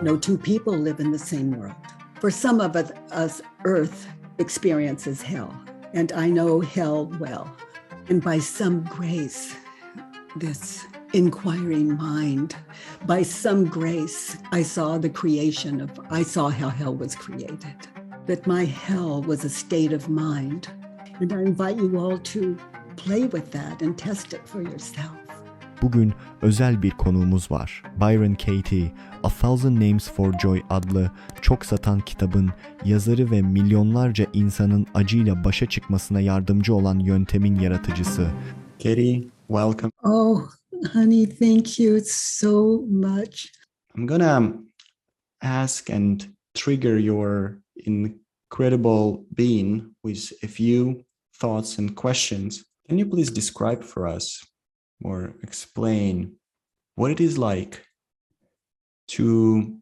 No two people live in the same world. For some of us, Earth experiences hell, and I know hell well. And by some grace, this inquiring mind, by some grace, I saw how hell was created, that my hell was a state of mind. And I invite you all to play with that and test it for yourself. Bugün özel bir konuğumuz var. Byron Katie, A Thousand Names for Joy adlı çok satan kitabın yazarı ve milyonlarca insanın acıyla başa çıkmasına yardımcı olan yöntemin yaratıcısı. Katie, welcome. Oh, honey, thank you so much. I'm gonna ask and trigger your incredible being with a few thoughts and questions. Can you please describe for us or explain what it is like to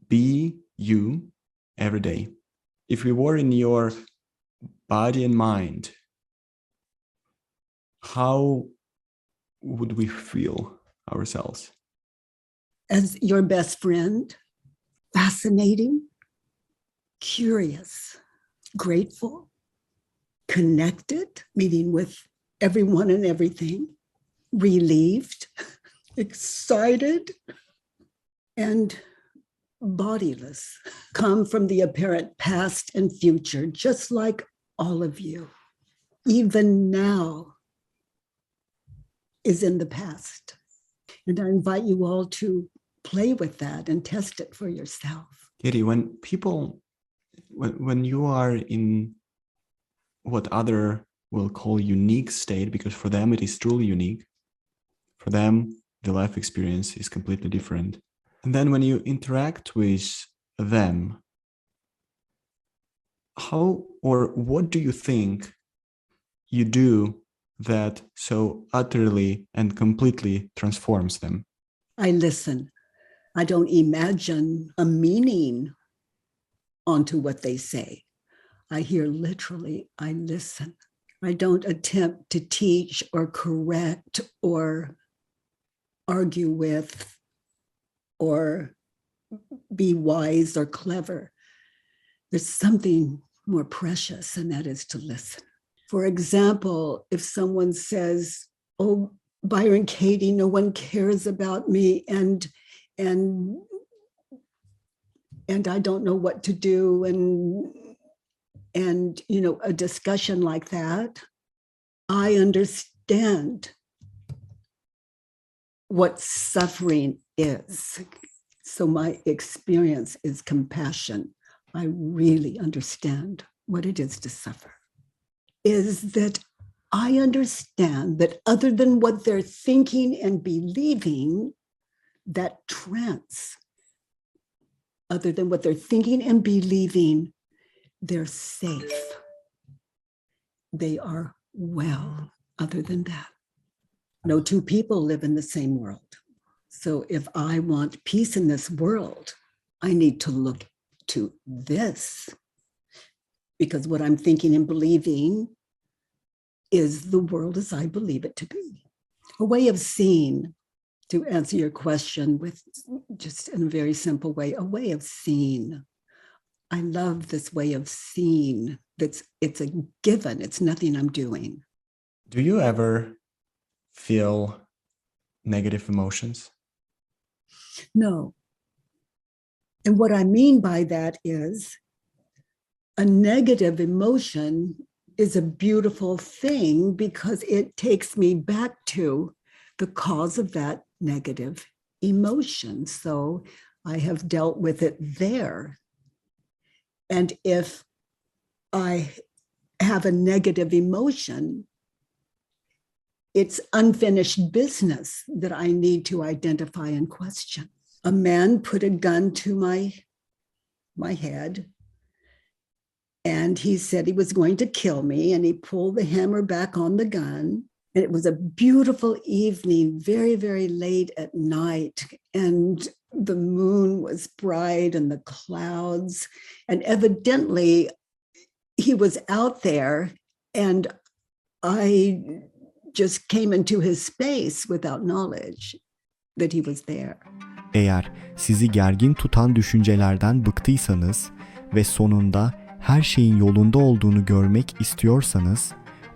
be you every day? If we were in your body and mind, how would we feel ourselves? As your best friend, fascinating, curious, grateful, connected, meeting with everyone and everything, relieved, excited, and bodiless. Come from the apparent past and future, just like all of you. Even now is in the past. And I invite you all to play with that and test it for yourself. Katie, when you are in what other will call unique state, because for them it is truly unique, for them the life experience is completely different. And then when you interact with them, how or what do you think you do that so utterly and completely transforms them? I listen. I don't imagine a meaning onto what they say. I hear literally, I listen. I don't attempt to teach or correct or argue with or be wise or clever. There's something more precious, and that is to listen. For example, if someone says, oh, Byron Katie, no one cares about me, and I don't know what to do, and you know, a discussion like that, I understand what suffering is. So my experience is compassion. I really understand what it is to suffer. Is that I understand that other than what they're thinking and believing, that trance, other than what they're thinking and believing, they're safe. They are well, other than that. No two people live in the same world. So if I want peace in this world, I need to look to this, because what I'm thinking and believing is the world as I believe it to be. A way of seeing, to answer your question with just in a very simple way, a way of seeing. I love this way of seeing. It's a given. It's nothing I'm doing. Do you ever feel negative emotions? No. And what I mean by that is a negative emotion is a beautiful thing because it takes me back to the cause of that negative emotion. So I have dealt with it there. And if I have a negative emotion, it's unfinished business that I need to identify and question. A man put a gun to my head, and he said he was going to kill me, and he pulled the hammer back on the gun. And it was a beautiful evening, very, very late at night, and the moon was bright and the clouds, and evidently he was out there, and I just came into his space without knowledge that he was there. Eğer sizi gergin tutan düşüncelerden bıktıysanız ve sonunda her şeyin yolunda olduğunu görmek istiyorsanız,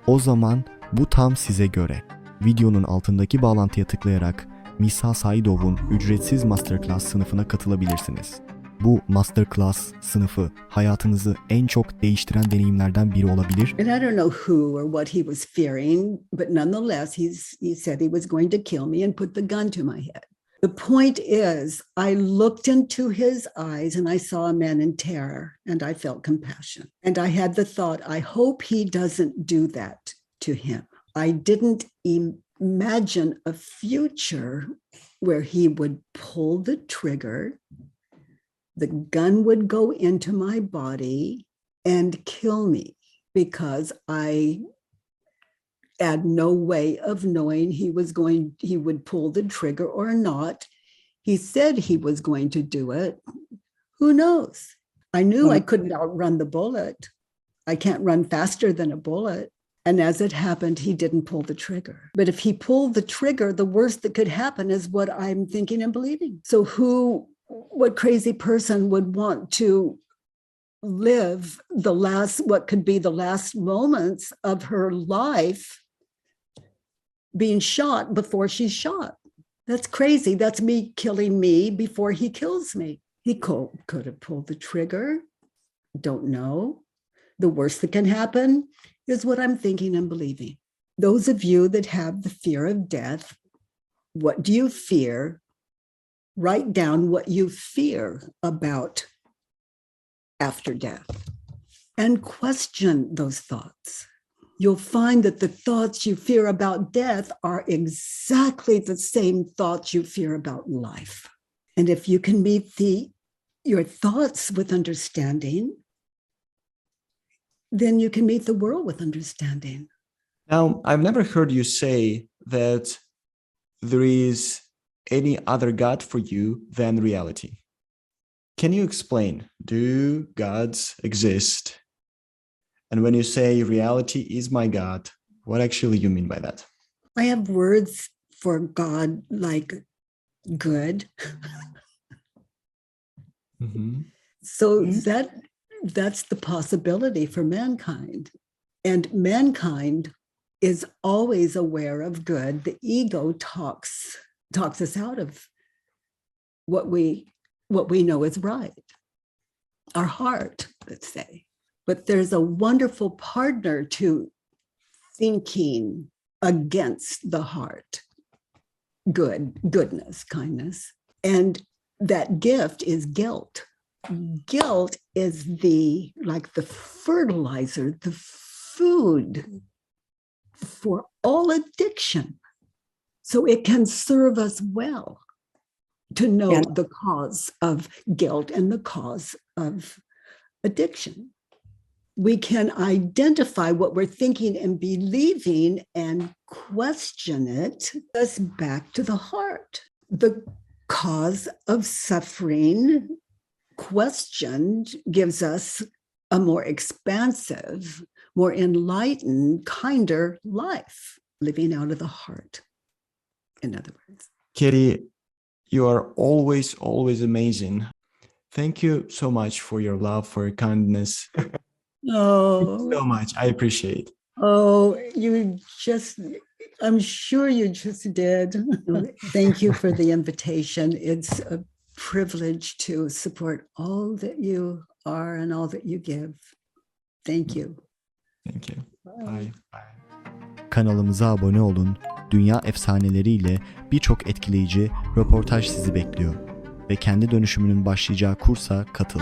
o zaman bu tam size göre. Videonun altındaki bağlantıya tıklayarak Misa Saidov'un ücretsiz masterclass sınıfına katılabilirsiniz. Bu masterclass sınıfı hayatınızı en çok değiştiren deneyimlerden biri olabilir. And I don't know who or what he was fearing, but nonetheless, he said he was going to kill me and put the gun to my head. The point is, I looked into his eyes and I saw a man in terror and I felt compassion. And I had the thought, I hope he doesn't do that to him. I didn't imagine a future where he would pull the trigger, the gun would go into my body and kill me, because I had no way of knowing he would pull the trigger or not. He said he was going to do it. Who knows? I knew I couldn't outrun the bullet. I can't run faster than a bullet. And as it happened, he didn't pull the trigger. But if he pulled the trigger, the worst that could happen is what I'm thinking and believing. So what crazy person would want to live what could be the last moments of her life being shot before she's shot? That's crazy. That's me killing me before he kills me. He could have pulled the trigger. Don't know. The worst that can happen is what I'm thinking and believing. Those of you that have the fear of death, what do you fear? Write down what you fear about after death and question those thoughts. You'll find that the thoughts you fear about death are exactly the same thoughts you fear about life. And if you can meet your thoughts with understanding, then you can meet the world with understanding. Now, I've never heard you say that there is any other God for you than reality. Can you explain, do gods exist? And when you say reality is my God, what actually you mean by that? I have words for God like good. Mm-hmm. So that's the possibility for mankind. And mankind is always aware of good. The ego talks us out of what we know is right. Our heart, let's say. But there's a wonderful partner to thinking against the heart. Goodness, kindness. And that gift is guilt. Guilt is like the fertilizer, the food for all addiction. So it can serve us well to know the cause of guilt and the cause of addiction. We can identify what we're thinking and believing and question it. Us back to the heart. The cause of suffering questioned gives us a more expansive, more enlightened, kinder life, living out of the heart, in other words. Katie, you are always, always amazing. Thank you so much for your love, for your kindness. Oh, So much. I appreciate. Oh, I'm sure you just did. Thank you for the invitation. It's a privilege to support all that you are and all that you give. Thank you. Thank you. Bye. Bye. Kanalımıza abone olun. Dünya efsaneleriyle birçok etkileyici röportaj sizi bekliyor. Ve kendi dönüşümünün başlayacağı kursa katıl.